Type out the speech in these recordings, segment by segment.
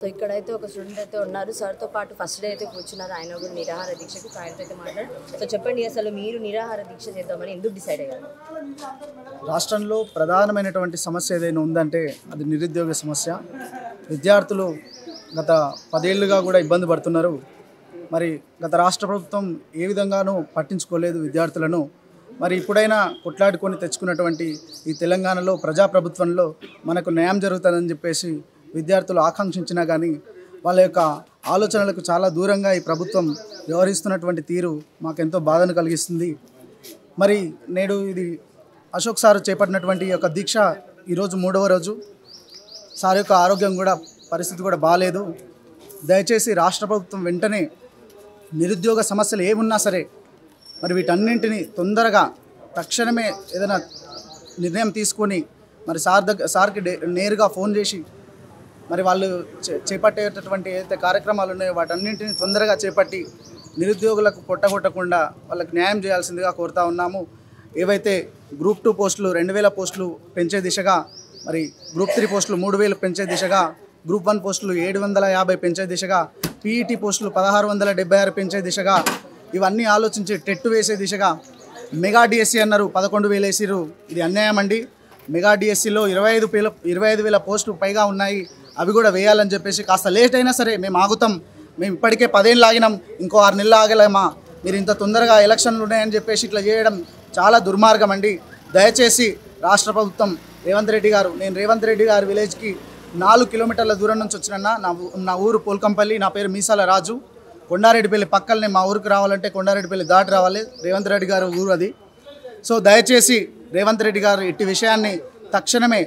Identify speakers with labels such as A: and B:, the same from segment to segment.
A: So ఇక్కడైతే ఒక student అయితే ఉన్నారు. సార్తో పాటు ఫస్ట్ డే అయితే కూర్చున్నారు. ఆయన కూడా నిరాహార దీక్షకి ఆయనతో అయితే మాట్లాడు. సో చెప్పండి, అసలు మీరు నిరాహార దీక్ష చేద్దామని ఎందుకు డిసైడ్ అయ్యారు?
B: రాష్ట్రంలో ప్రధానమైనటువంటి సమస్య ఏదైనా ఉందంటే అది నిరుద్యోగ సమస్య. విద్యార్థులు గత 10 ఏళ్లుగా కూడా ఇబ్బంది పడుతున్నారు. మరి గత రాష్ట్ర ప్రభుత్వం ఏ విధంగానూ పట్టించుకోలేదు విద్యార్థులను. మరి ఇప్పుడైనా కొట్లాడుకొని తెచ్చుకున్నటువంటి ఈ తెలంగాణలో ప్రజాప్రభుత్వంలో మనకు న్యాయం జరుగుతుందని చెప్పేసి విద్యార్థులు ఆకాంక్షించినా కానీ వాళ్ళ యొక్క ఆలోచనలకు చాలా దూరంగా ఈ ప్రభుత్వం వ్యవహరిస్తున్నటువంటి తీరు మాకెంతో బాధను కలిగిస్తుంది. మరి నేడు ఇది అశోక్ సార్ చేపట్టినటువంటి యొక్క దీక్ష ఈరోజు 3వ రోజు. సార్ యొక్క ఆరోగ్యం కూడా పరిస్థితి కూడా బాగాలేదు. దయచేసి రాష్ట్ర ప్రభుత్వం వెంటనే నిరుద్యోగ సమస్యలు ఏమున్నా సరే మరి వీటన్నింటినీ తొందరగా తక్షణమే ఏదైనా నిర్ణయం తీసుకొని మరి సార్కి నేరుగా ఫోన్ చేసి మరి వాళ్ళు చేపట్టేటటువంటి ఏదైతే కార్యక్రమాలు ఉన్నాయో వాటన్నింటినీ తొందరగా చేపట్టి నిరుద్యోగులకు పొట్టగొట్టకుండా వాళ్ళకి న్యాయం చేయాల్సిందిగా కోరుతా ఉన్నాము. ఏవైతే గ్రూప్ 2 పోస్టులు 2000 పోస్టులు పెంచే దిశగా, మరి గ్రూప్ 3 పోస్టులు 3000 పెంచే దిశగా, గ్రూప్ 1 పోస్టులు 750 పెంచే దిశగా, పీఈటీ పోస్టులు 1676 పెంచే దిశగా, ఇవన్నీ ఆలోచించి టెట్ వేసే దిశగా, మెగా డిఎస్సి అన్నారు 11,000 వేసిరు. ఇది అన్యాయం అండి. మెగా డిఎస్సిలో 25,000 పోస్టులు పైగా ఉన్నాయి. అవి కూడా వేయాలని చెప్పేసి కాస్త లేట్ అయినా సరే మేము ఆగుతాం. మేము ఇప్పటికే 10 ఏళ్ళు ఆగినాం, ఇంకో 6 నెలలు ఆగలేమా? మీరు ఇంత తొందరగా ఎలక్షన్లు ఉన్నాయని చెప్పేసి ఇట్లా చేయడం చాలా దుర్మార్గం అండి. దయచేసి రాష్ట్ర ప్రభుత్వం రేవంత్ రెడ్డి గారు, నేను రేవంత్ రెడ్డి గారి విలేజ్కి 4 కిలోమీటర్ల దూరం నుంచి వచ్చినన్నా. నా ఊరు పోల్కంపల్లి, నా పేరు మీసాల రాజు. కొండారెడ్డిపల్లి పక్కనే మా ఊరికి రావాలంటే కొండారెడ్డిపల్లి దాటి రావాలి. రేవంత్ రెడ్డి గారు ఊరు అది. సో దయచేసి రేవంత్ రెడ్డి గారు ఇట్టి విషయాన్ని తక్షణమే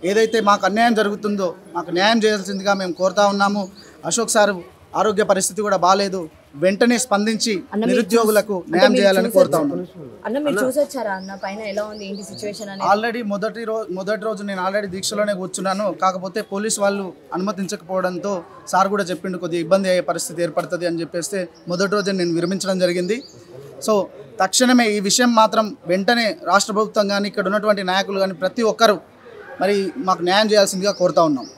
B: ఏదైతే మాకు అన్యాయం జరుగుతుందో మాకు న్యాయం చేయాల్సిందిగా మేము కోరుతా ఉన్నాము. అశోక్ సార్ ఆరోగ్య పరిస్థితి కూడా బాగాలేదు. వెంటనే స్పందించి నిరుద్యోగులకు న్యాయం చేయాలని కోరుతా ఉన్నాను.
A: అన్న మీరు చూసొచ్చారా అన్న పైన ఎలా ఉంది ఏంటి సిచ్యువేషన్ అని?
B: ఆల్రెడీ మొదటి రోజు నేను ఆల్రెడీ దీక్షలోనే కూర్చున్నాను. కాకపోతే పోలీసు వాళ్ళు అనుమతించకపోవడంతో సార్ కూడా చెప్పిండు కొద్దిగా ఇబ్బంది అయ్యే పరిస్థితి ఏర్పడుతుంది అని చెప్పేస్తే మొదటి రోజే నేను విరమించడం జరిగింది. సో తక్షణమే ఈ విషయం మాత్రం వెంటనే రాష్ట్ర ప్రభుత్వం కానీ ఇక్కడ ఉన్నటువంటి నాయకులు కానీ ప్రతి ఒక్కరూ మరి మాకు న్యాయం చేయాల్సిందిగా కోరుతా ఉన్నాం.